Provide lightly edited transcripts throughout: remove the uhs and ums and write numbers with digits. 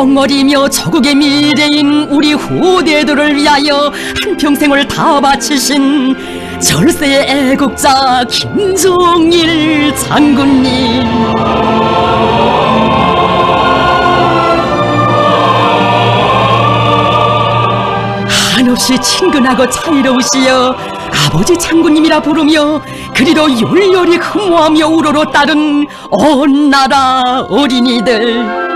웅성거리며 조국의 미래인 우리 후대들을 위하여 한평생을 다 바치신 절세의 애국자 김정일 장군님, 한없이 친근하고 자유로우시여 아버지 장군님이라 부르며 그리로 열렬히 흠모하며 우러러 따른 온 나라 어린이들,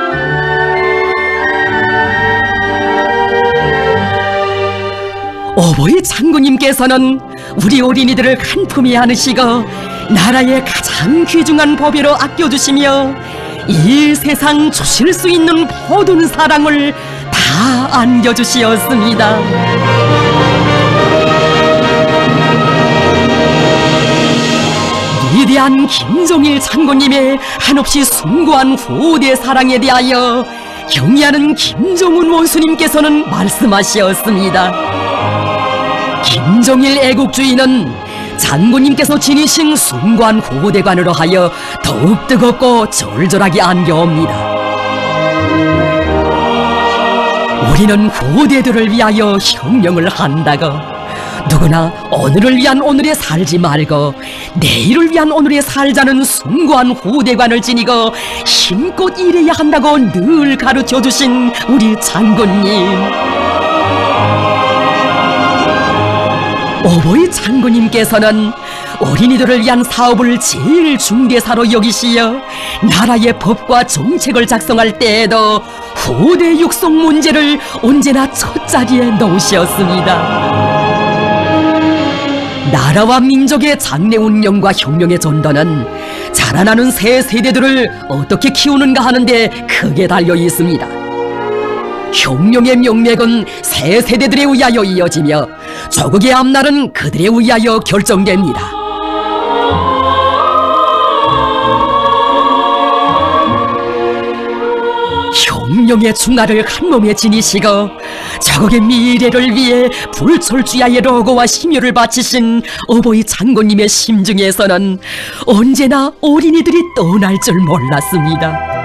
어버이 장군님께서는 우리 어린이들을 한 품에 안으시고 나라의 가장 귀중한 법예로 아껴주시며 이 세상 주실 수 있는 모든 사랑을 다 안겨주시었습니다. 위대한 김정일 장군님의 한없이 숭고한 후대 사랑에 대하여 경의하는 김정은 원수님께서는 말씀하셨습니다. 김정일 애국주의는 장군님께서 지니신 숭고한 후대관으로 하여 더욱 뜨겁고 절절하게 안겨옵니다. 우리는 후대들을 위하여 혁명을 한다고 누구나 오늘을 위한 오늘에 살지 말고 내일을 위한 오늘에 살자는 숭고한 후대관을 지니고 힘껏 일해야 한다고 늘 가르쳐주신 우리 장군님, 어버이 장군님께서는 어린이들을 위한 사업을 제일 중대사로 여기시어 나라의 법과 정책을 작성할 때에도 후대 육성 문제를 언제나 첫자리에 놓으셨습니다. 나라와 민족의 장래 운영과 혁명의 전도는 자라나는 새 세대들을 어떻게 키우는가 하는데 크게 달려 있습니다. 혁명의 명맥은 새 세대들에 의하여 이어지며 조국의 앞날은 그들에 의하여 결정됩니다. 혁명의 중화를 한몸에 지니시고 조국의 미래를 위해 불철주야의 로고와 심혈을 바치신 어버이 장군님의 심중에서는 언제나 어린이들이 떠날 줄 몰랐습니다.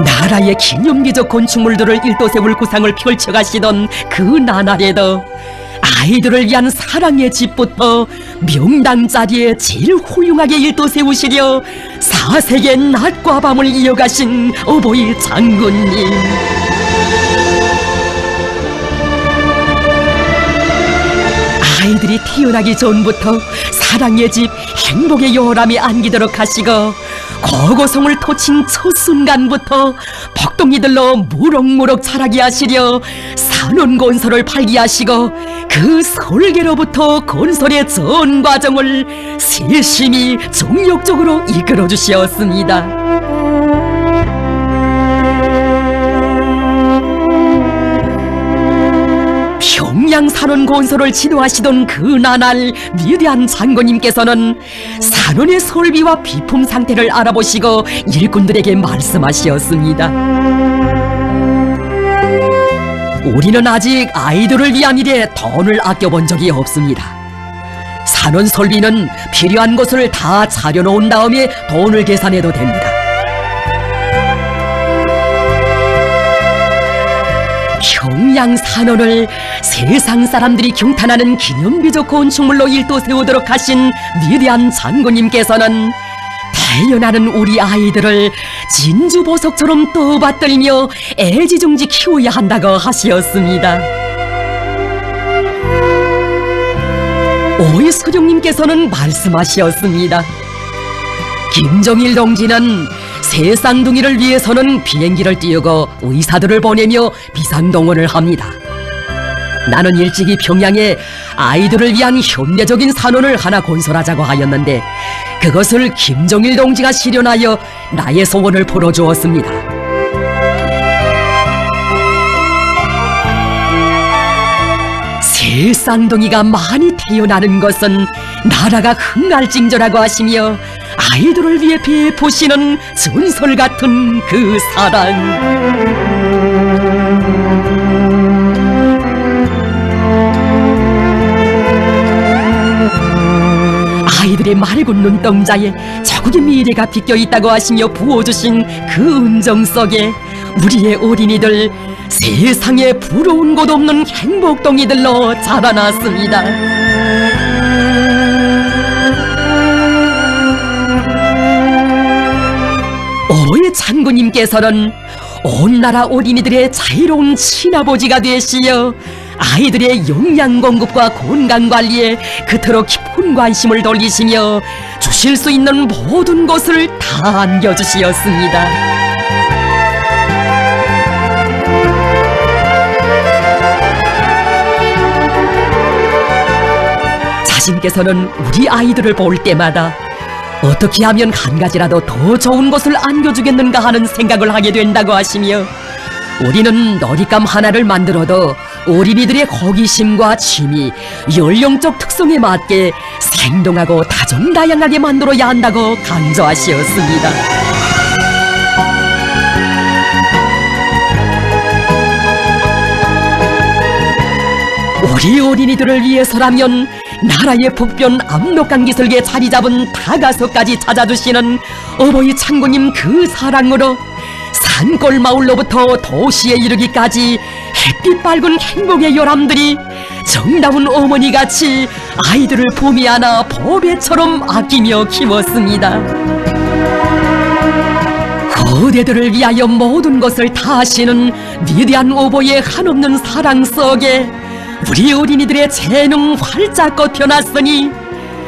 나라의 기념비적 건축물들을 일도세울 구상을 펼쳐가시던 그 나날에도 아이들을 위한 사랑의 집부터 명당 자리에 제일 훌륭하게 일도세우시려 4세기의 낮과 밤을 이어가신 어버이 장군님, 아이들이 태어나기 전부터 사랑의 집, 행복의 요람이 안기도록 하시고 거고성을 토친 첫 순간부터 복덩이들로 무럭무럭 자라게 하시려 산원건설을 발기하시고 그 설계로부터 건설의 전 과정을 세심히 정력적으로 이끌어 주시었습니다. 평양 산원 건설을 지도하시던 그 나날 위대한 장군님께서는 산원의 설비와 비품 상태를 알아보시고 일꾼들에게 말씀하셨습니다. 우리는 아직 아이들을 위한 일에 돈을 아껴본 적이 없습니다. 산원 설비는 필요한 것을 다 차려놓은 다음에 돈을 계산해도 됩니다. 평양 산원을 세상 사람들이 경탄하는 기념비적 건축물로 일도세우도록 하신 위대한 장군님께서는 태어나는 우리 아이들을 진주보석처럼 떠받들며 애지중지 키워야 한다고 하시었습니다. 오이수령님께서는 말씀하시었습니다. 김정일 동지는 세쌍둥이를 위해서는 비행기를 띄우고 의사들을 보내며 비상동원을 합니다. 나는 일찍이 평양에 아이들을 위한 현대적인 산원을 하나 건설하자고 하였는데 그것을 김정일 동지가 실현하여 나의 소원을 풀어주었습니다. 새 쌍둥이가 많이 태어나는 것은 나라가 흥할징조라고 하시며 아이들을 위해 베푸시는 전설 같은 그 사랑. 아이들의 맑은 눈동자에 자국의 미래가 비껴있다고 하시며 부어주신 그 은정 속에 우리의 어린이들 세상에 부러운 곳 없는 행복동이들로 자라났습니다. 어머니 장군님께서는 온 나라 어린이들의 자유로운 친아버지가 되시어 아이들의 영양 공급과 건강 관리에 그토록 깊은 관심을 돌리시며 주실 수 있는 모든 것을 다 안겨주시었습니다. 자신께서는 우리 아이들을 볼 때마다 어떻게 하면 한 가지라도 더 좋은 것을 안겨주겠는가 하는 생각을 하게 된다고 하시며, 우리는 놀잇감 하나를 만들어도 어린이들의 호기심과 취미, 연령적 특성에 맞게 생동하고 다종다양하게 만들어야 한다고 강조하시었습니다. 우리 어린이들을 위해서라면 나라의 북변 압록강 기슭에 자리 잡은 다가서까지 찾아주시는 어버이 창군님 그 사랑으로 산골 마을로부터 도시에 이르기까지 햇빛 밝은 행복의 요람들이 정다운 어머니같이 아이들을 품에 안아 보배처럼 아끼며 키웠습니다. 그대들을 위하여 모든 것을 다 하시는 위대한 어버이의 한없는 사랑 속에 우리 어린이들의 재능 활짝 껏펴놨으니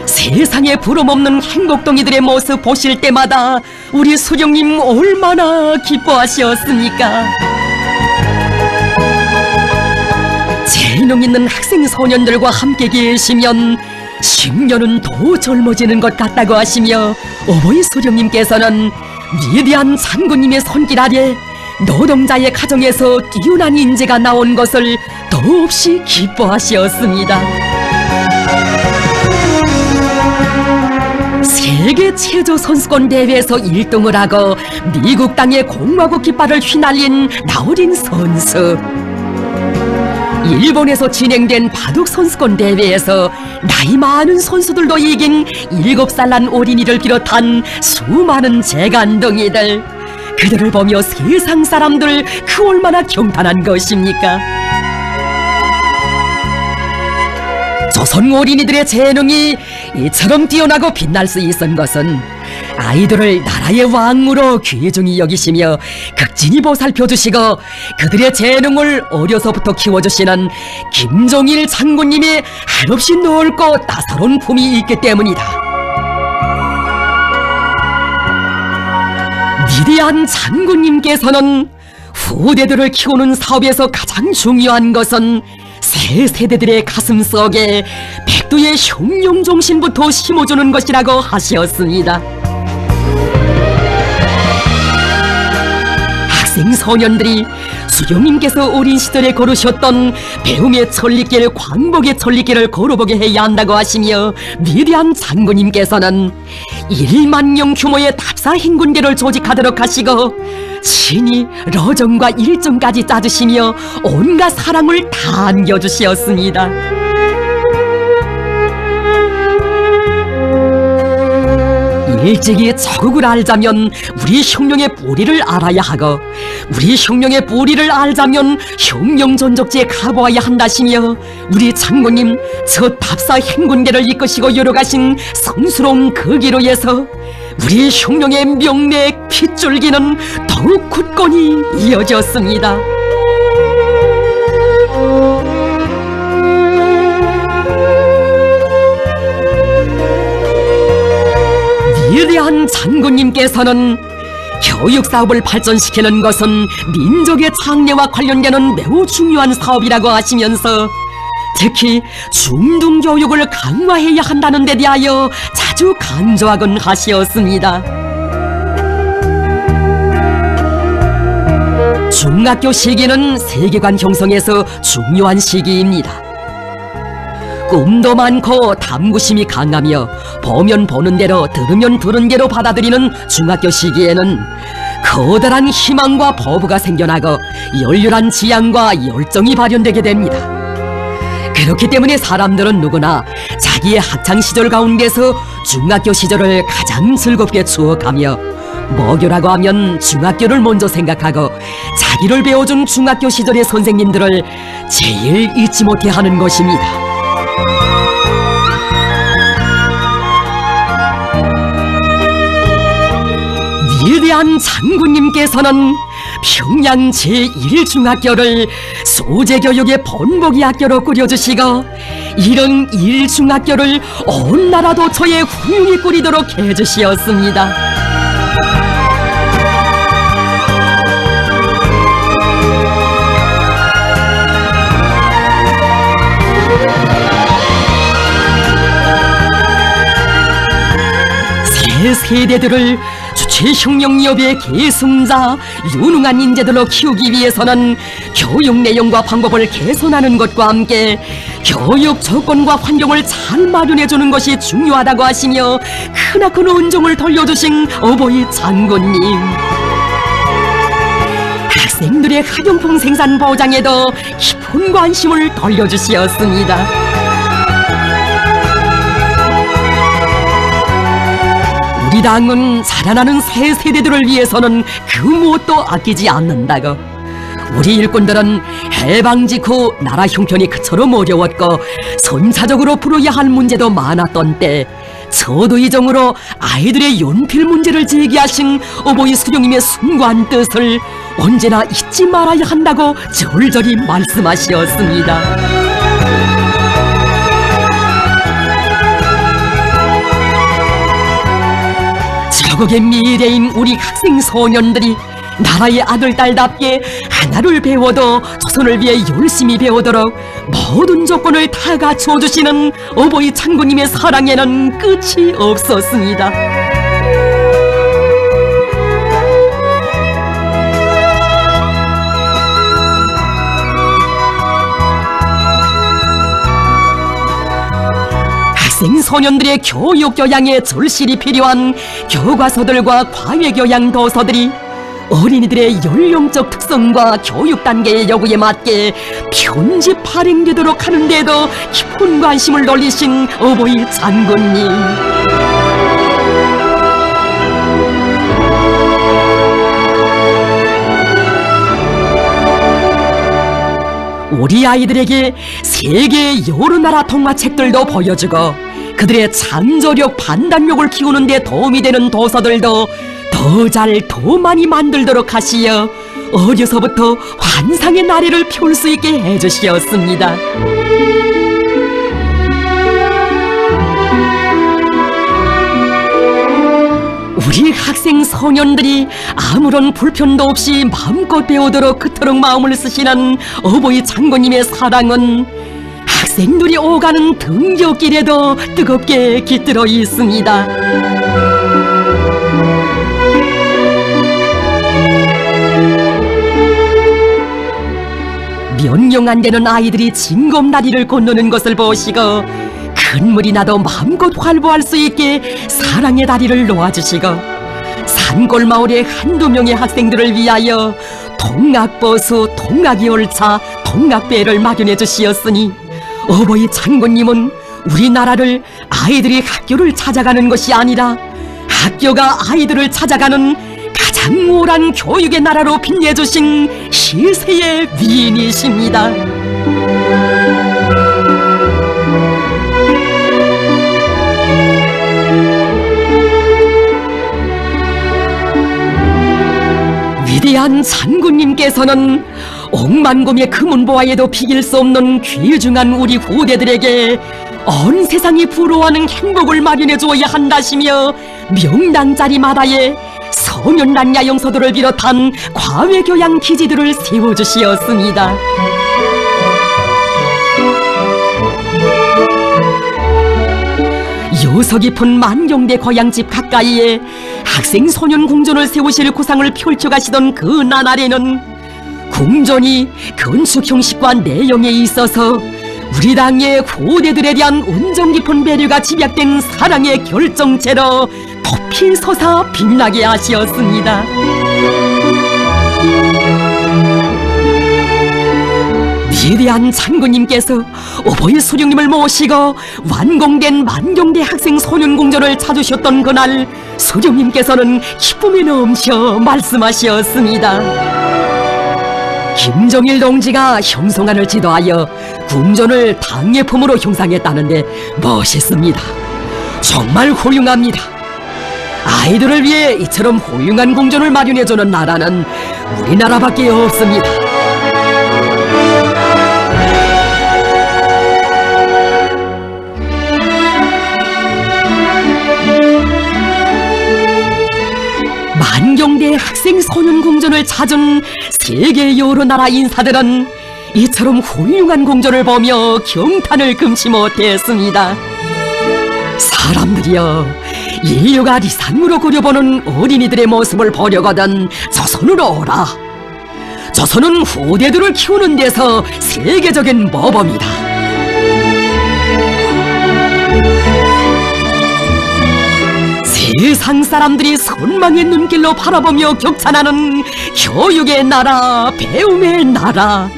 세상에 부름없는 행복동이들의 모습 보실 때마다 우리 수령님 얼마나 기뻐하셨습니까? 재능 있는 학생 소년들과 함께 계시면 10년은 더 젊어지는 것 같다고 하시며, 어버이 수령님께서는 위대한 장군님의 손길 아래 노동자의 가정에서 뛰어난 인재가 나온 것을 더없이 기뻐하셨습니다. 세계 체조 선수권 대회에서 1등을 하고 미국 땅의 공화국 깃발을 휘날린 나어린 선수, 일본에서 진행된 바둑 선수권 대회에서 나이 많은 선수들도 이긴 7살 난 어린이를 비롯한 수많은 재간둥이들, 그들을 보며 세상 사람들 그 얼마나 경탄한 것입니까? 조선 어린이들의 재능이 이처럼 뛰어나고 빛날 수 있은 것은 아이들을 나라의 왕으로 귀중히 여기시며 극진히 보살펴주시고 그들의 재능을 어려서부터 키워주시는 김종일 장군님의 한없이 넓고 따사로운 품이 있기 때문이다. 위대한 장군님께서는 후대들을 키우는 사업에서 가장 중요한 것은 새 세대들의 가슴 속에 백두의 흉룡정신부터 심어주는 것이라고 하셨습니다. 학생 소년들이 수령님께서 어린 시절에 걸으셨던 배움의 천리길, 광복의 천리길을 걸어보게 해야 한다고 하시며, 위대한 장군님께서는 1만명 규모의 답사 행군대를 조직하도록 하시고 친히 러정과 일정까지 짜주시며 온갖 사랑을 다 안겨주시었습니다. 일찍이 저국을 알자면 우리 흉룡의 뿌리를 알아야 하고, 우리 흉룡의 뿌리를 알자면 흉룡 전적지에 가보아야 한다시며, 우리 장군님 저 답사 행군대를 이끄시고 열어가신 성스러운 그 길로 해서 우리 흉룡의 명맥 핏줄기는 더욱 굳건히 이어졌습니다. 위대한 장군님께서는 교육사업을 발전시키는 것은 민족의 창래와 관련되는 매우 중요한 사업이라고 하시면서 특히 중등교육을 강화해야 한다는 데 대하여 자주 강조하곤 하시었습니다. 중학교 시기는 세계관 형성에서 중요한 시기입니다. 꿈도 많고 탐구심이 강하며 보면 보는 대로 들으면 들은 대로 받아들이는 중학교 시기에는 커다란 희망과 포부가 생겨나고 열렬한 지향과 열정이 발현되게 됩니다. 그렇기 때문에 사람들은 누구나 자기의 학창시절 가운데서 중학교 시절을 가장 즐겁게 추억하며 모교라고 하면 중학교를 먼저 생각하고 자기를 배워준 중학교 시절의 선생님들을 제일 잊지 못해 하는 것입니다. 위대한 장군님께서는 평양 제1중학교를 소재교육의 본보기 학교로 꾸려주시고 이런 1중학교를 온 나라 도처에 훌륭히 꾸리도록 해주시었습니다. 새 세대들을 주체혁명여비의 계승자, 유능한 인재들로 키우기 위해서는 교육 내용과 방법을 개선하는 것과 함께 교육 조건과 환경을 잘 마련해주는 것이 중요하다고 하시며 크나큰 은총을 돌려주신 어버이 장군님. 학생들의 학용품 생산 보장에도 깊은 관심을 돌려주시었습니다. 우리 당은 자라나는 새 세대들을 위해서는 그 무엇도 아끼지 않는다고. 우리 일꾼들은 해방 직후 나라 형편이 그처럼 어려웠고 선사적으로 풀어야 할 문제도 많았던 때 저도의정으로 아이들의 연필 문제를 제기하신 어버이 수령님의 숭고한 뜻을 언제나 잊지 말아야 한다고 절절히 말씀하시었습니다. 조국의 미래인 우리 학생 소년들이 나라의 아들 딸답게 하나를 배워도 조선을 위해 열심히 배우도록 모든 조건을 다 갖춰주시는 어버이 장군님의 사랑에는 끝이 없었습니다. 학생 소년들의 교육 교양에 절실히 필요한 교과서들과 과외교양 도서들이 어린이들의 연령적 특성과 교육 단계의 요구에 맞게 편집 발행되도록 하는 데도 깊은 관심을 돌리신 어버이 장군님. 우리 아이들에게 세계 여러 나라 동화책들도 보여주고 그들의 창조력, 판단력을 키우는 데 도움이 되는 도서들도 더 잘, 더 많이 만들도록 하시어 어려서부터 환상의 나래를 펼 수 있게 해주시었습니다. 우리 학생 소년들이 아무런 불편도 없이 마음껏 배우도록 그토록 마음을 쓰시는 어버이 장군님의 사랑은 학생들이 오가는 등굣길에도 뜨겁게 깃들어 있습니다. 몇 명 안 되는 아이들이 징검다리를 건너는 것을 보시고 큰 물이 나도 마음껏 활보할 수 있게 사랑의 다리를 놓아주시고 산골마을의 한두 명의 학생들을 위하여 통학버스, 통학열차, 통학배를 마련해 주시었으니 어버이 장군님은 우리나라를 아이들이 학교를 찾아가는 것이 아니라 학교가 아이들을 찾아가는 가장 우월한 교육의 나라로 빛내주신 실세의 위인이십니다. 위대한 장군님께서는 억만금의 금은보화에도 비길 수 없는 귀중한 우리 후대들에게 온 세상이 부러워하는 행복을 마련해 주어야 한다시며 명당자리마다에 소년단 야영소들을 비롯한 과외교양 기지들을 세워주시었습니다. 요서 깊은 만경대 고향집 가까이에 학생 소년 궁전을 세우실 구상을 펼쳐가시던 그 나날에는 궁전이 건축 형식과 내용에 있어서 우리 당의 후대들에 대한 은정 깊은 배려가 집약된 사랑의 결정체로 높이 솟아 빛나게 하시었습니다. 위대한 장군님께서 오보이 수령님을 모시고 완공된 만경대 학생 소년궁전을 찾으셨던 그날, 수령님께서는 기쁨에 넘쳐 말씀하셨습니다. 김정일 동지가 형성안을 지도하여 궁전을 당예품으로 형상했다는데 멋있습니다. 정말 훌륭합니다. 아이들을 위해 이처럼 훌륭한 궁전을 마련해주는 나라는 우리나라밖에 없습니다. 만경대 학생 소년궁전을 찾은 세계 여러 나라 인사들은 이처럼 훌륭한 궁전을 보며 경탄을 금치 못했습니다. 사람들이여, 인류가 리상으로 그려보는 어린이들의 모습을 보려거든 조선으로 오라. 조선은 후대들을 키우는 데서 세계적인 모범이다. 세상 사람들이 선망의 눈길로 바라보며 격찬하는 교육의 나라, 배움의 나라.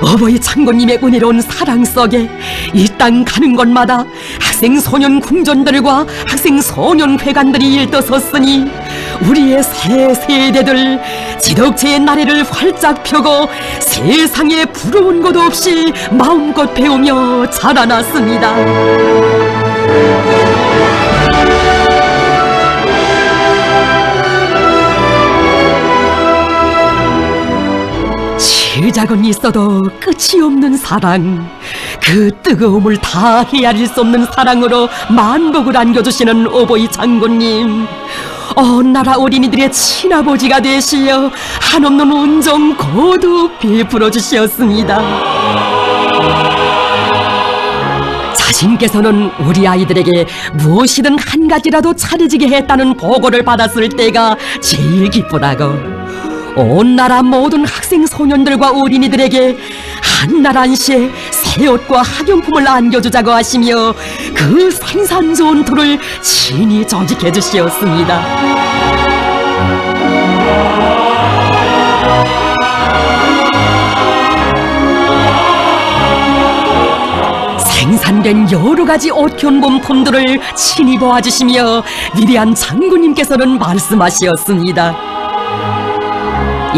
어버이 장군님의 은혜로운 사랑 속에 이 땅 가는 곳마다 학생 소년 궁전들과 학생 소년 회관들이 일떠섰으니 우리의 새 세대들 지덕체의 나래를 활짝 펴고 세상에 부러운 것 없이 마음껏 배우며 자라났습니다. 시작은 있어도 끝이 없는 사랑, 그 뜨거움을 다 헤아릴 수 없는 사랑으로 만복을 안겨주시는 오보이 장군님, 온 나라 어린이들의 친아버지가 되시어 한없는 온정 거듭 베풀어 주시었습니다. 자신께서는 우리 아이들에게 무엇이든 한 가지라도 차려지게 했다는 보고를 받았을 때가 제일 기쁘다고, 온 나라 모든 학생 소년들과 어린이들에게 한날 한시에 새 옷과 학용품을 안겨주자고 하시며 그 산산전투를 친히 조직해 주시었습니다. 생산된 여러 가지 옷견본품들을 친히 보아주시며 위대한 장군님께서는 말씀하셨습니다.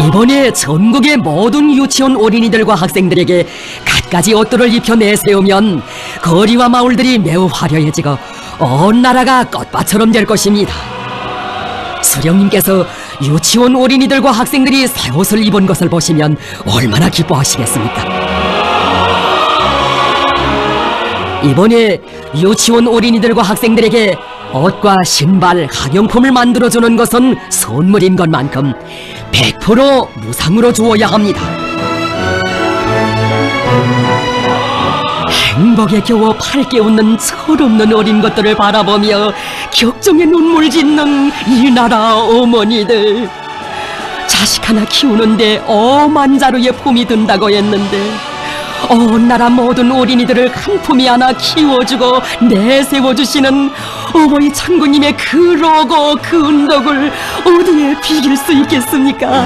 이번에 전국의 모든 유치원 어린이들과 학생들에게 갖가지 옷들을 입혀 내세우면 거리와 마을들이 매우 화려해지고 온 나라가 꽃밭처럼 될 것입니다. 수령님께서 유치원 어린이들과 학생들이 새 옷을 입은 것을 보시면 얼마나 기뻐하시겠습니까? 이번에 유치원 어린이들과 학생들에게 옷과 신발, 학용품을 만들어주는 것은 선물인 것만큼 100% 무상으로 주어야 합니다. 행복에 겨워 밝게 웃는 철없는 어린 것들을 바라보며 격정의 눈물 짓는 이 나라 어머니들, 자식 하나 키우는데 엄한 자루의 품이 든다고 했는데 온 나라 모든 어린이들을 한 품이 안아 키워주고 내세워주시는 어버이 장군님의 그 로고, 그 은덕을 어디에 비길 수 있겠습니까?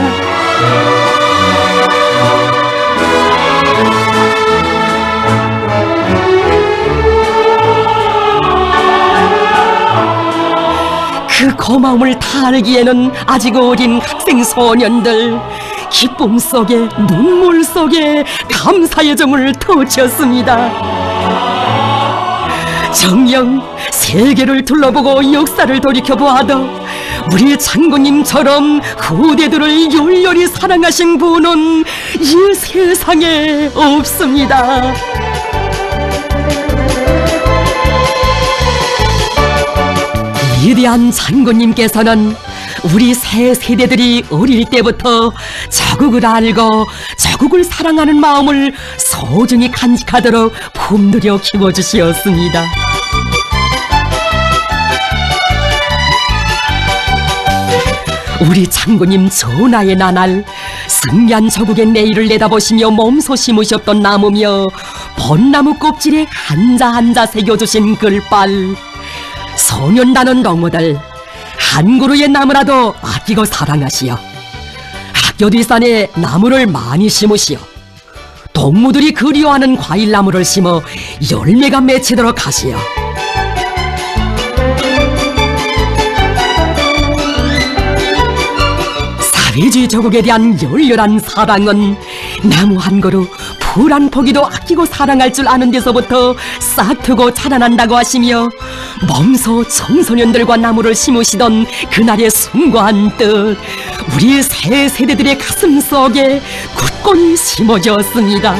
그 고마움을 다 알기에는 아직 어린 학생 소년들, 기쁨 속에 눈물 속에 감사의 정을 터쳤습니다. 정녕 세계를 둘러보고 역사를 돌이켜보아도 우리 장군님처럼 후대들을 열렬히 사랑하신 분은 이 세상에 없습니다. 위대한 장군님께서는 우리 새 세대들이 어릴 때부터 자국을 알고 자국을 사랑하는 마음을 소중히 간직하도록 품들여 키워주시었습니다. 우리 장군님 전하의 나날, 승리한 조국의 내일을 내다보시며 몸소 심으셨던 나무며 벚나무 껍질에 한자 한자 새겨주신 글빨, 소년단원 동무들 한 그루의 나무라도 아끼고 사랑하시어 학교 뒷산에 나무를 많이 심으시어 동무들이 그리워하는 과일나무를 심어 열매가 맺히도록 하시어 사회주의 조국에 대한 열렬한 사랑은 나무 한 그루 풀 한 포기도 아끼고 사랑할 줄 아는 데서부터 싹트고 자라난다고 하시며 몸소 청소년들과 나무를 심으시던 그날의 숭고한 뜻 우리 새 세대들의 가슴 속에 굳건히 심어졌습니다.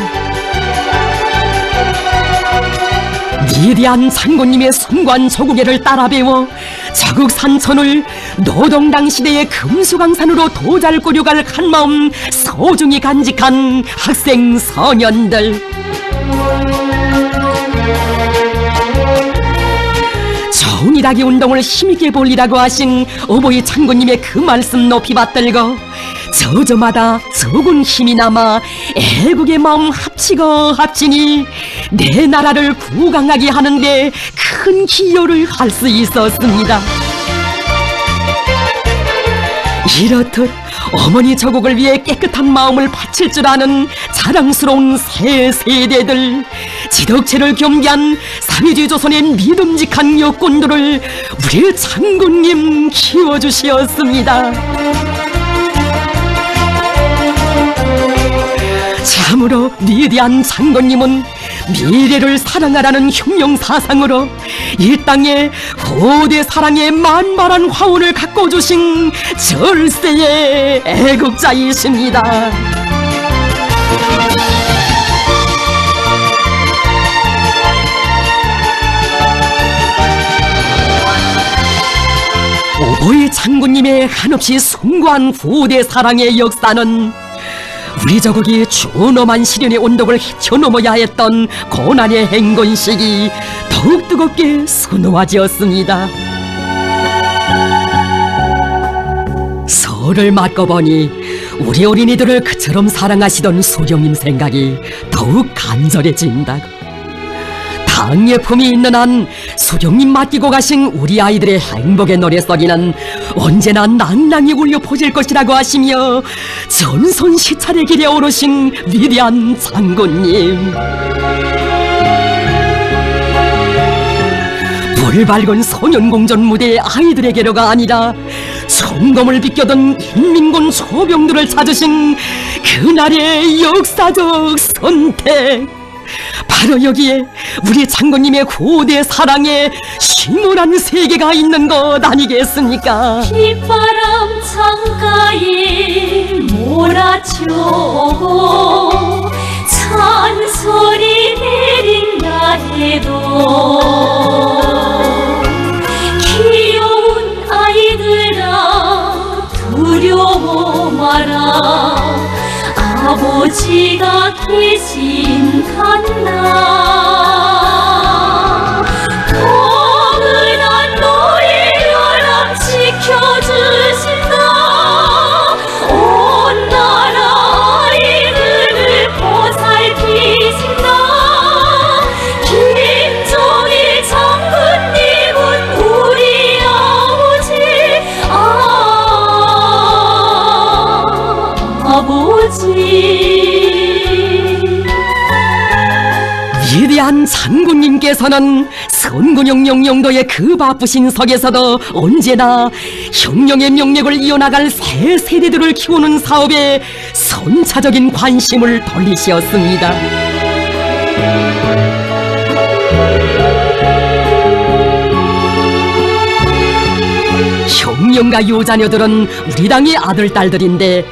위대한 장군님의 숭고한 조국애를 따라 배워 자국 산천을 노동당 시대의 금수강산으로 도잘꾸려 갈 한마음 소중히 간직한 학생 소년들, 정의라기 운동을 힘있게 벌리라고 하신 어버이 장군님의 그 말씀 높이 받들고 저저마다 적은 힘이 남아 애국의 마음 합치고 합치니 내 나라를 구강하게 하는데 큰 기여를 할 수 있었습니다. 이렇듯 어머니 조국을 위해 깨끗한 마음을 바칠 줄 아는 자랑스러운 새 세대들, 지덕체를 겸비한 사회주의 조선의 믿음직한 역군들을 우리 장군님 키워주시었습니다. 참으로 위대한 장군님은 미래를 사랑하라는 혁명 사상으로 이 땅에 고대 사랑의 만발한 화원을 갖고 주신 절세의 애국자이십니다. 오보이 장군님의 한없이 숭고한 후대 사랑의 역사는 우리 조국이 준엄한 시련의 온독을 헤쳐넘어야 했던 고난의 행군 시기 더욱 뜨겁게 선호하지었습니다. 설을 맞고 보니 우리 어린이들을 그처럼 사랑하시던 수령님 생각이 더욱 간절해진다고. 당예품이 있는 한 수령님 맡기고 가신 우리 아이들의 행복의 노래소리는 언제나 낭낭히 울려 퍼질 것이라고 하시며 전선 시찰의 길에 오르신 위대한 장군님, 불 밝은 소년공전 무대의 아이들에게로가 아니라 총검을 비껴든 인민군 소병들을 찾으신 그날의 역사적 선택, 바로 여기에 우리 장군님의 고대 사랑에 심오한 세계가 있는 것 아니겠습니까? 빗바람 창가에 몰아쳐오고 찬소리 내린다 해도 귀여운 아이들아 두려워 마라, 아버지가 대신 간다. 포근한 너의 연합 지켜주신다. 온 나라 아이들을 보살피신다. 김종일 장군님은 우리 아버지. 위대한 장군님께서는 선군영령 영도의 그 바쁘신 석에서도 언제나 혁명의 명맥을 이어나갈 새 세대들을 키우는 사업에 선차적인 관심을 돌리셨습니다. 혁명가 유자녀들은 우리 당의 아들, 딸들인데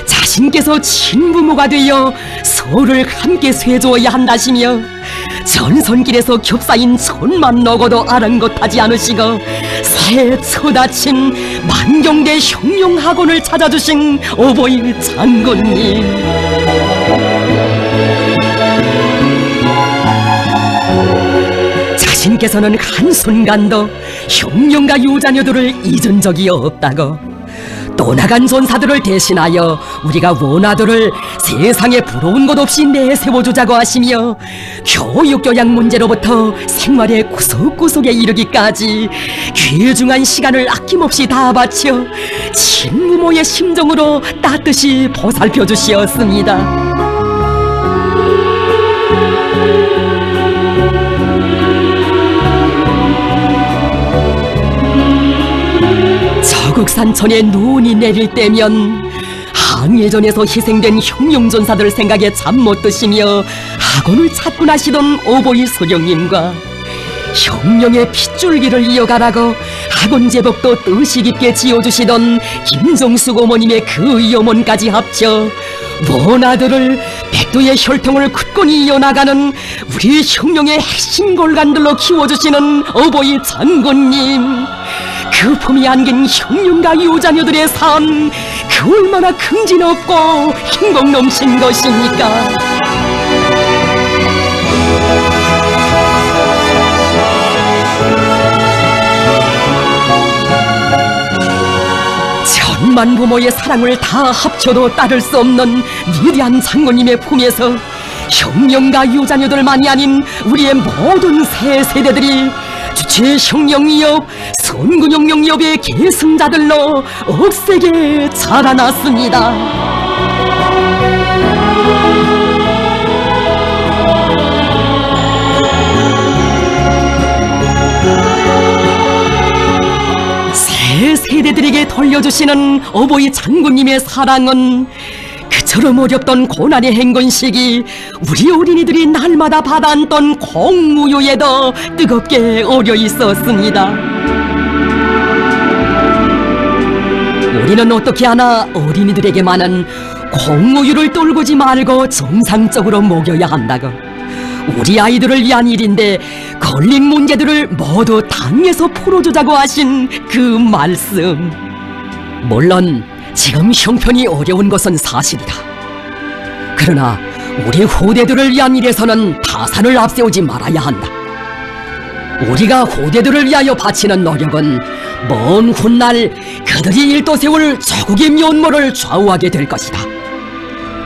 자신께서 친부모가 되어 서로를 함께 쇠주어야 한다시며 전선길에서 겹사인 천만 노고도 아랑곳하지 않으시고 새 첫 아침 만경대 혁명학원을 찾아주신 오보이 장군님, 자신께서는 한순간도 혁명가 유자녀들을 잊은 적이 없다고, 떠나간 전사들을 대신하여 우리가 원화도를 세상에 부러운 것 없이 내세워주자고 하시며 교육교양 문제로부터 생활의 구석구석에 이르기까지 귀중한 시간을 아낌없이 다 바쳐 친부모의 심정으로 따뜻이 보살펴 주시었습니다. 북산천에 눈이 내릴 때면 항해전에서 희생된 혁명전사들 생각에 잠 못 드시며 학원을 찾고 나시던 오보이 소령님과 혁명의 핏줄기를 이어가라고 학원 제복도 뜻이 깊게 지어주시던 김정숙 어머님의 그 염원까지 합쳐 먼 아들을 백두의 혈통을 굳건히 이어나가는 우리 혁명의 핵심 골간들로 키워주시는 어보이 장군님, 그 품이 안긴 혁명가 유자녀들의 삶, 그 얼마나 긍지롭고 행복 넘친 것입니까? 천만 부모의 사랑을 다 합쳐도 따를 수 없는 위대한 장군님의 품에서 혁명가 유자녀들만이 아닌 우리의 모든 새 세대들이 주체 혁명이업, 선군혁명이업의 계승자들로 억세게 자라났습니다. 새 세대들에게 돌려주시는 어보이 장군님의 사랑은 그처럼 어렵던 고난의 행군 시기 우리 어린이들이 날마다 받아안던 공무유에도 뜨겁게 어려 있었습니다. 우리는 어떻게 하나 어린이들에게만은 공무유를 떨구지 말고 정상적으로 먹여야 한다고, 우리 아이들을 위한 일인데 걸린 문제들을 모두 당에서 풀어주자고 하신 그 말씀, 물론 지금 형편이 어려운 것은 사실이다. 그러나 우리 후대들을 위한 일에서는 타산을 앞세우지 말아야 한다. 우리가 후대들을 위하여 바치는 노력은 먼 훗날 그들이 일도 세울 조국의 면모를 좌우하게 될 것이다.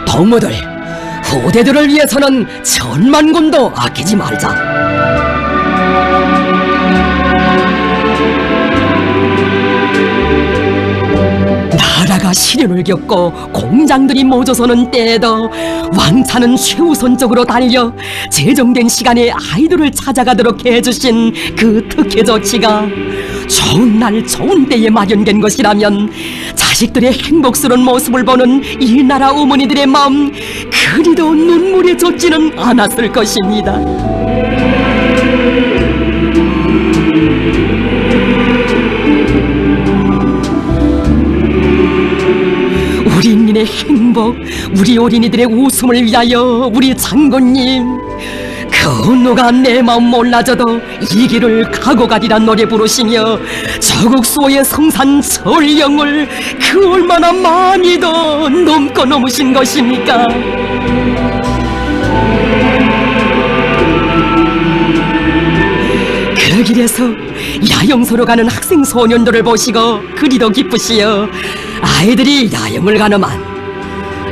동무들, 후대들을 위해서는 천만군도 아끼지 말자. 나라가 시련을 겪고 공장들이 모조서는 때에도 왕차는 최우선적으로 달려 제정된 시간에 아이들을 찾아가도록 해주신 그 특혜 조치가 좋은 날 좋은 때에 마련된 것이라면 자식들의 행복스러운 모습을 보는 이 나라 어머니들의 마음 그리도 눈물이 젖지는 않았을 것입니다. 우리 인민의 행복, 우리 어린이들의 웃음을 위하여 우리 장군님, 그 누가 내 마음 몰라져도 이 길을 가고 가리란 노래 부르시며 조국 수호의 성산 전령을 그 얼마나 많이 더 넘고 넘으신 것입니까? 그 길에서 야영소로 가는 학생 소년들을 보시고 그리도 기쁘시어 아이들이 야영을 가너만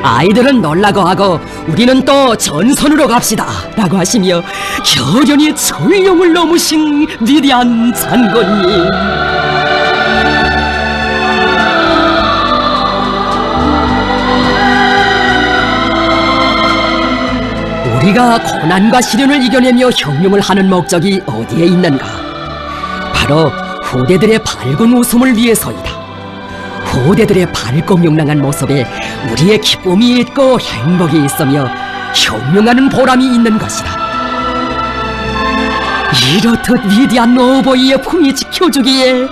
아이들은 놀라고 하고 우리는 또 전선으로 갑시다 라고 하시며 결연히 전령을 넘으신 위대한 장군님, 우리가 고난과 시련을 이겨내며 혁명을 하는 목적이 어디에 있는가? 바로 후대들의 밝은 웃음을 위해서이다. 후대들의 밝고 명랑한 모습에 우리의 기쁨이 있고 행복이 있으며 혁명하는 보람이 있는 것이다. 이렇듯 위대한 어버이의 품이 지켜주기에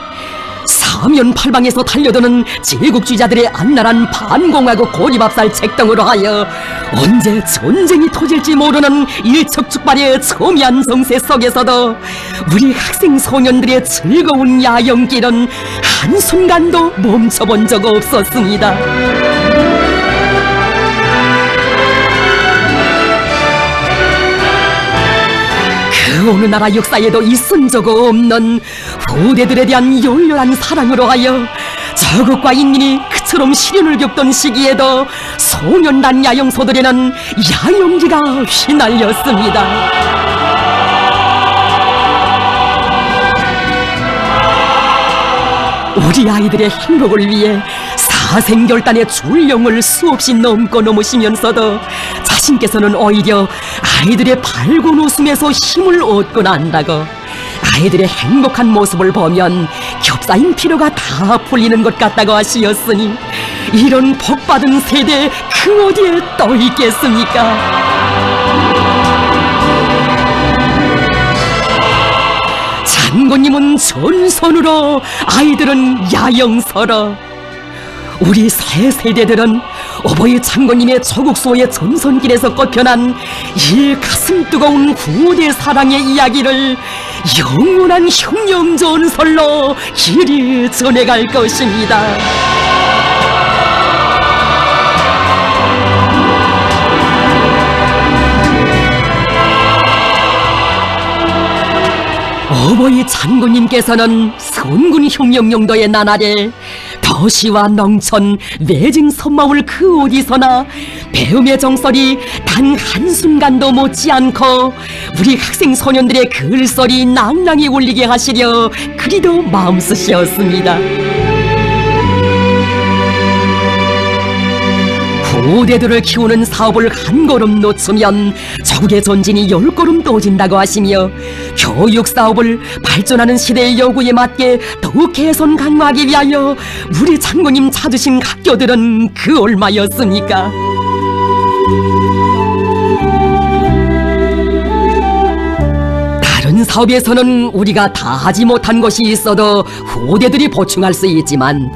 사면팔방에서 달려드는 제국주의자들의 안날한 반공하고 고리밥살 책동으로 하여 언제 전쟁이 터질지 모르는 일척축발의 첨예한 정세 속에서도 우리 학생 소년들의 즐거운 야영길은 한순간도 멈춰본 적 없었습니다. 그 어느 나라 역사에도 있은 적 없는 후대들에 대한 열렬한 사랑으로 하여 조국과 인민이 그처럼 시련을 겪던 시기에도 소년단 야영소들에는 야영기가 휘날렸습니다. 우리 아이들의 행복을 위해 사생결단의 줄령을 수없이 넘고 넘으시면서도 자신께서는 오히려 아이들의 밝은 웃음에서 힘을 얻고 난다고 아이들의 행복한 모습을 보면 겹싸인 피로가 다 풀리는 것 같다고 하시었으니 이런 복받은 세대 그 어디에 떠 있겠습니까? 장군님은 전선으로, 아이들은 야영서로. 우리 새 세대들은 어버이 장군님의 조국수호의 전선길에서 꽃펴난 이 가슴 뜨거운 후대 사랑의 이야기를 영원한 혁명전설로 길이 전해갈 것입니다. 어버이 장군님께서는 선군혁명용도의 나날에 도시와 농촌, 외진 섬마을 그 어디서나 배움의 정설이 단 한순간도 못지않고 우리 학생 소년들의 글소리 낭낭히 울리게 하시려 그리도 마음쓰시었습니다. 후대들을 키우는 사업을 한 걸음 놓치면 조국의 전진이 10걸음 떠진다고 하시며 교육 사업을 발전하는 시대의 요구에 맞게 더욱 개선 강화하기 위하여 우리 장군님 찾으신 학교들은 그 얼마였습니까? 다른 사업에서는 우리가 다 하지 못한 것이 있어도 후대들이 보충할 수 있지만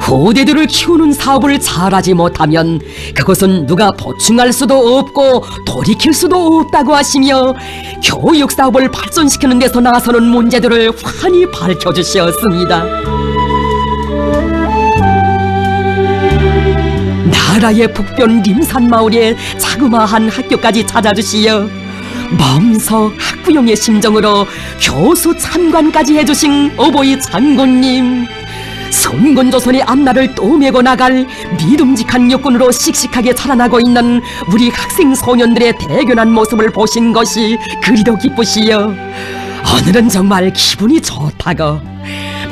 후대들을 키우는 사업을 잘하지 못하면 그것은 누가 보충할 수도 없고 돌이킬 수도 없다고 하시며 교육 사업을 발전시키는 데서 나서는 문제들을 환히 밝혀주셨습니다. 나라의 북변 림산마을의 자그마한 학교까지 찾아주시어 멈서 학부형의 심정으로 교수 참관까지 해주신 어버이 장군님, 선건조선의 앞날을 떠매고 나갈 믿음직한 육군으로 씩씩하게 자라나고 있는 우리 학생 소년들의 대견한 모습을 보신 것이 그리도 기쁘시여 오늘은 정말 기분이 좋다고,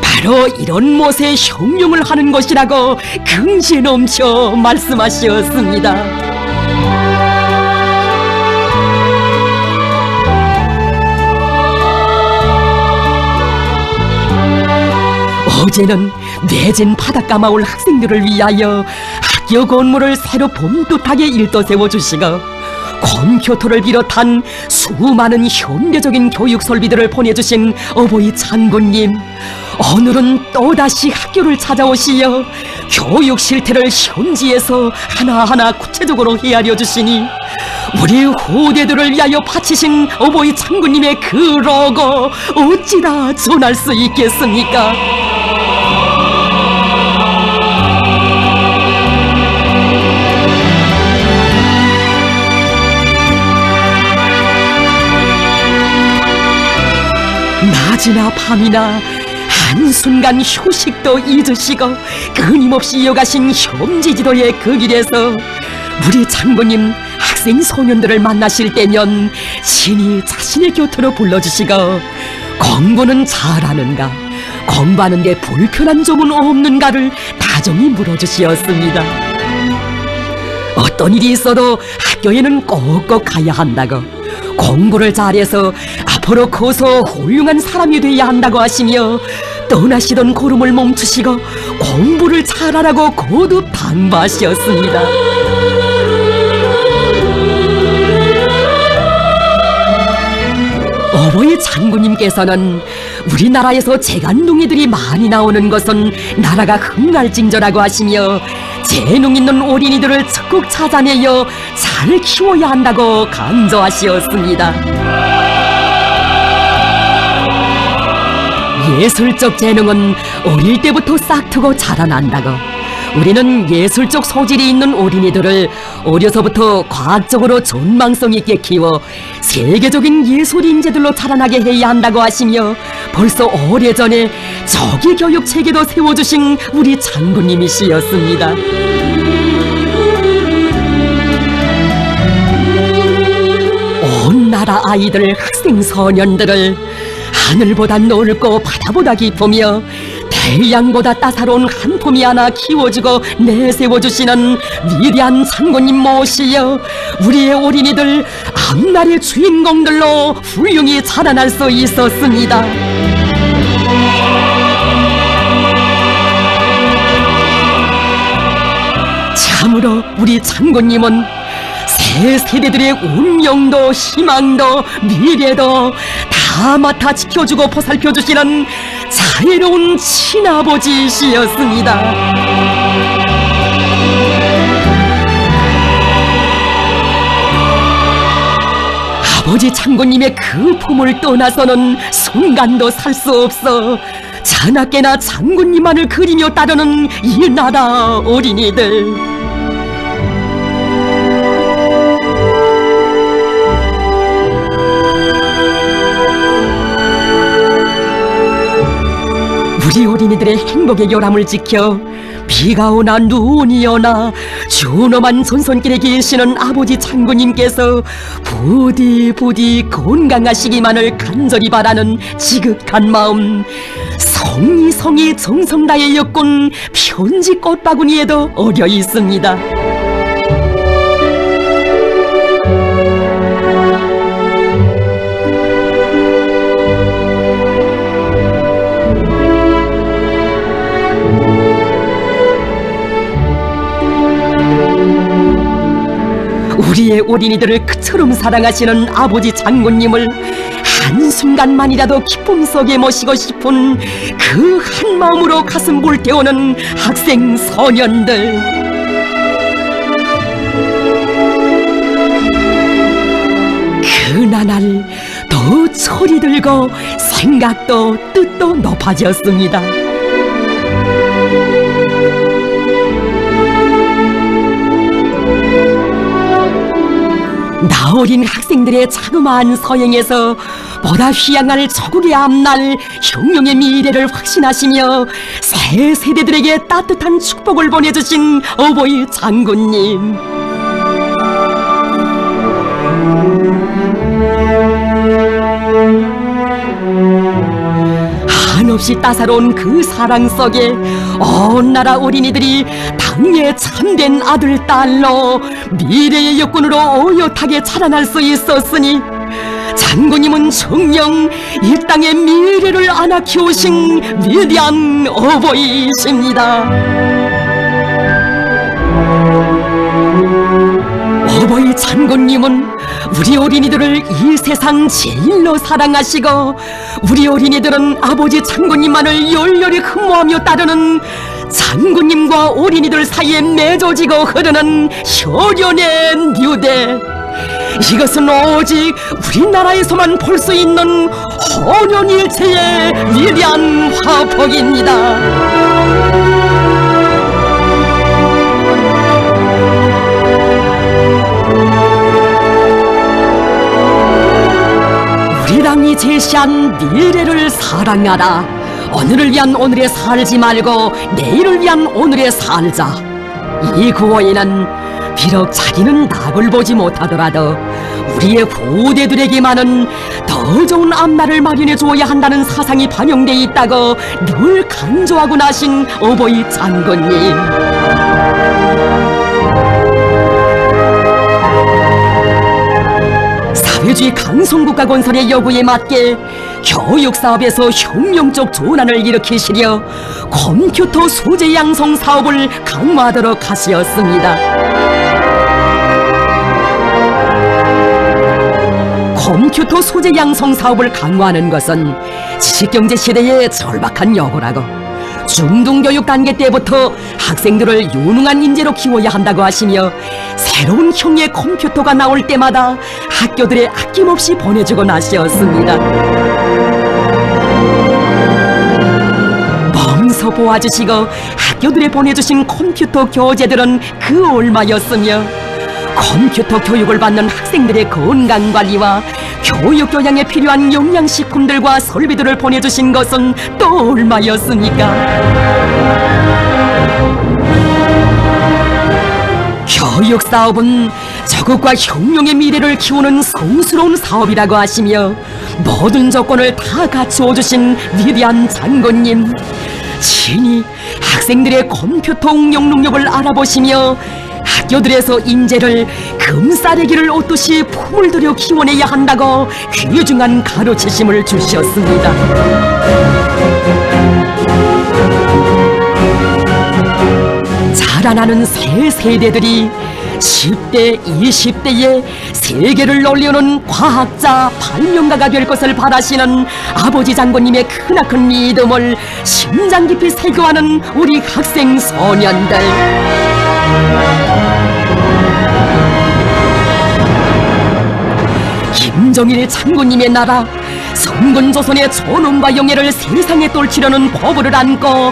바로 이런 못에 혁명을 하는 것이라고 긍지에 넘쳐 말씀하셨습니다. 어제는 내진 바닷가 마을 학생들을 위하여 학교 건물을 새로 봄뜻하게 일떠 세워주시고 컴퓨터를 비롯한 수많은 현대적인 교육 설비들을 보내주신 어버이 장군님, 오늘은 또다시 학교를 찾아오시어 교육 실태를 현지에서 하나하나 구체적으로 헤아려 주시니 우리 후대들을 위하여 바치신 어버이 장군님의 그 로고 어찌다 전할 수 있겠습니까? 낮이나 밤이나 한순간 휴식도 잊으시고 끊임없이 이어가신 혐지지도의 그 길에서 우리 장군님 학생 소년들을 만나실 때면 친히 자신의 곁으로 불러주시고 공부는 잘하는가, 공부하는데 불편한 점은 없는가를 다정히 물어주시었습니다. 어떤 일이 있어도 학교에는 꼭꼭 가야 한다고, 공부를 잘해서 앞으로 커서 훌륭한 사람이 돼야 한다고 하시며 떠나시던 걸음을 멈추시고 공부를 잘하라고 거듭 당부하셨습니다. 어버이 장군님께서는 우리나라에서 재간둥이들이 많이 나오는 것은 나라가 흥할징조라고 하시며 재능 있는 어린이들을 적극 찾아내어 잘 키워야 한다고 강조하시었습니다. 예술적 재능은 어릴 때부터 싹트고 자라난다고, 우리는 예술적 소질이 있는 어린이들을 어려서부터 과학적으로 전망성 있게 키워 세계적인 예술 인재들로 자라나게 해야 한다고 하시며 벌써 오래전에 조기 교육 체계도 세워주신 우리 장군님이시였습니다. 온 나라 아이들, 학생 소년들을 하늘보다 넓고 바다보다 깊으며 태양보다 따사로운 한 폼이 하나 키워주고 내세워주시는 위대한 장군님 모시여 우리의 어린이들 앞날의 주인공들로 훌륭히 자라날 수 있었습니다. 참으로 우리 장군님은 새 세대들의 운명도 희망도 미래도 다 맡아 지켜주고 보살펴주시는 자애로운 친아버지시였습니다. 아버지 장군님의 그 품을 떠나서는 순간도 살 수 없어 자나깨나 장군님만을 그리며 따르는 이 나라 어린이들. 우리 어린이들의 행복의 요람을 지켜 비가 오나 눈이 오나 준엄한 전손길에 계시는 아버지 장군님께서 부디 건강하시기만을 간절히 바라는 지극한 마음, 성이 정성 다해 엮은 편지 꽃바구니에도 어려 있습니다. 우리의 어린이들을 그처럼 사랑하시는 아버지 장군님을 한순간만이라도 기쁨 속에 모시고 싶은 그 한마음으로 가슴 불태우는 학생 소년들. 그나날 더 철이 들고 생각도 뜻도 높아졌습니다. 나 어린 학생들의 자그마한 서행에서 보다 휘양할 조국의 앞날 혁명의 미래를 확신하시며 새 세대들에게 따뜻한 축복을 보내주신 어버이 장군님. 한없이 따사로운 그 사랑 속에 온 나라 어린이들이 당의 참된 아들, 딸로 미래의 여군으로 오옅하게 자라날 수 있었으니 장군님은 정녕 이 땅의 미래를 안아 키우신 위대한 어버이십니다. 어버이 장군님은 우리 어린이들을 이 세상 제일로 사랑하시고 우리 어린이들은 아버지 장군님만을 열렬히 흠모하며 따르는 장군님과 어린이들 사이에 맺어지고 흐르는 혈연의 뉴대. 이것은 오직 우리나라에서만 볼 수 있는 혼연일체의 위대한 화폭입니다. 우리 당이 제시한 미래를 사랑하라. 오늘을 위한 오늘에 살지 말고 내일을 위한 오늘에 살자. 이 구호에는 비록 자기는 낙을 보지 못하더라도 우리의 후대들에게만은 더 좋은 앞날을 마련해 주어야 한다는 사상이 반영돼 있다고 늘 강조하고 나신 어버이 장군님. 사회주의 강성국가 건설의 요구에 맞게 교육사업에서 혁명적 전환을 일으키시려 컴퓨터 소재 양성 사업을 강화하도록 하시었습니다. 컴퓨터 소재 양성 사업을 강화하는 것은 지식경제 시대의 절박한 요구라고, 중등교육 단계 때부터 학생들을 유능한 인재로 키워야 한다고 하시며 새로운 형의 컴퓨터가 나올 때마다 학교들에 아낌없이 보내주고 나셨습니다. 몸소 보아주시고 학교들에 보내주신 컴퓨터 교재들은 그 얼마였으며 컴퓨터 교육을 받는 학생들의 건강관리와 교육교양에 필요한 영양식품들과 설비들을 보내주신 것은 또 얼마였습니까? 교육사업은 조국과 혁명의 미래를 키우는 성스러운 사업이라고 하시며 모든 조건을 다 갖추어 주신 위대한 장군님, 친히 학생들의 컴퓨터 영능력을 알아보시며 학교들에서 인재를 금싸레기를 얻듯이 품을 들여 키워내야 한다고 귀중한 가르치심을 주셨습니다. 자라나는 새 세대들이 10대, 20대에 세계를 놀려는 과학자, 발명가가 될 것을 바라시는 아버지 장군님의 크나큰 믿음을 심장 깊이 새겨하는 우리 학생 소년들. 김정일 장군님의 나라 선군조선의 존엄과 영예를 세상에 떨치려는 포부를 안고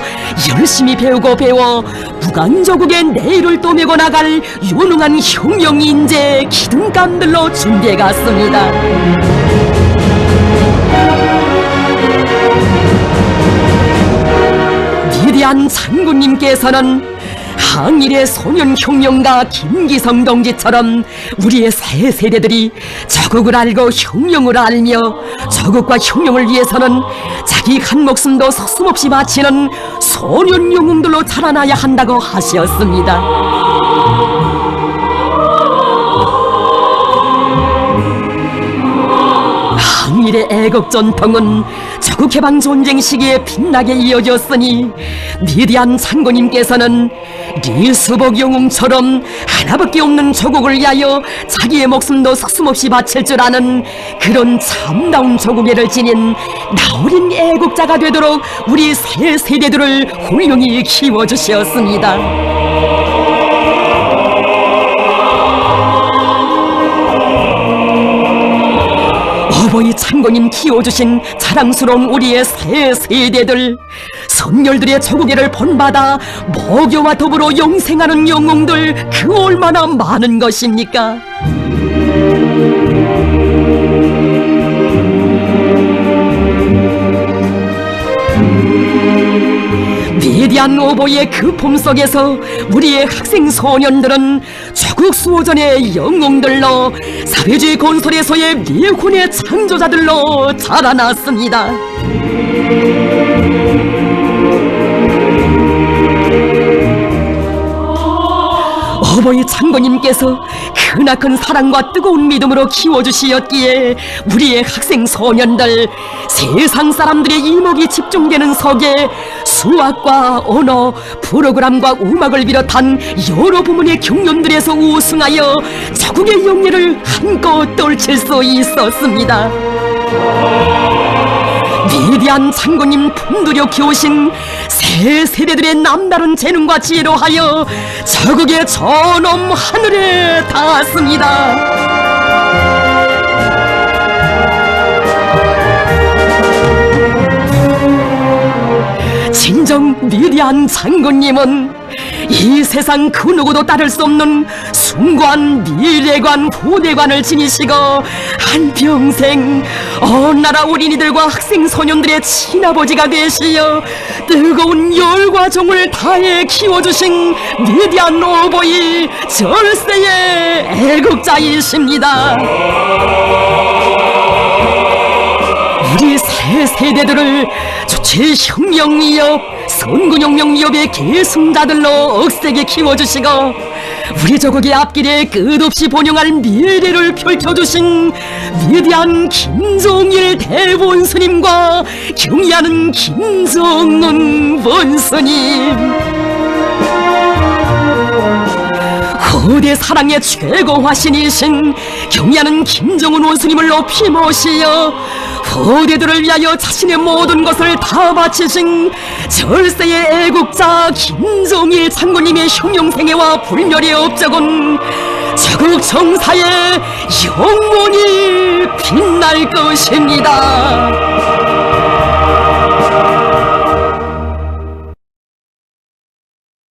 열심히 배우고 배워 무간조국의 내일을 떠내고 나갈 유능한 혁명인재 기둥감들로 준비해갔습니다. 위대한 장군님께서는 항일의 소년혁명가 김기성 동지처럼 우리의 새 세대들이 저국을 알고 혁명을 알며 저국과 혁명을 위해서는 자기 한 목숨도 서슴없이 바치는 소년 영웅들로 자라나야 한다고 하셨습니다. 항일의 애국 전통은 저국해방 전쟁 시기에 빛나게 이어졌으니 위대한 장군님께서는 리수복 영웅처럼 하나밖에 없는 조국을 위하여 자기의 목숨도 서슴없이 바칠 줄 아는 그런 참다운 조국애를 지닌 나어린 애국자가 되도록 우리 새 세대들을 훌륭히 키워주셨습니다. 어버이 장군님 키워주신 자랑스러운 우리의 새 세대들, 선열들의 조국애를 본받아 모교와 더불어 영생하는 영웅들, 그 얼마나 많은 것입니까? 위대한 어버이의 그 품속에서 우리의 학생 소년들은 조국 수호전의 영웅들로 사회주의 건설에서의 미군의 창조자들로 자라났습니다. 어버이 장군님께서 크나큰 사랑과 뜨거운 믿음으로 키워주시었기에 우리의 학생 소년들, 세상 사람들의 이목이 집중되는 속에 수학과 언어, 프로그램과 음악을 비롯한 여러 부문의 경연들에서 우승하여 조국의 영예를 한껏 떨칠 수 있었습니다. 위대한 장군님 품들여 키우신 새 세대들의 남다른 재능과 지혜로 하여 저국의 존엄 하늘에 닿았습니다. 진정 위대한 장군님은 이 세상 그 누구도 따를 수 없는 숭고한 미래관, 후대관을 지니시고 한평생 온 나라 어린이들과 학생 소년들의 친아버지가 되시어 뜨거운 열과 정을 다해 키워주신 위대한 어버이, 절세의 애국자이십니다. 우리 새 세대들을 조치 혁명 위협, 선군혁명 위협의 계승자들로 억세게 키워주시고 우리 조국의 앞길에 끝없이 번영할 미래를 펼쳐주신 위대한 김정일 대원수님과 경의하는 김정은 원수님, 거대 사랑의 최고 화신이신 경의하는 김정은 원수님을 높이 모시어 후대들을 위하여 자신의 모든 것을 다 바치신 절세의 애국자 김정일 장군님의 혁명생애와 불멸의 업적은 저국 정사에 영원히 빛날 것입니다.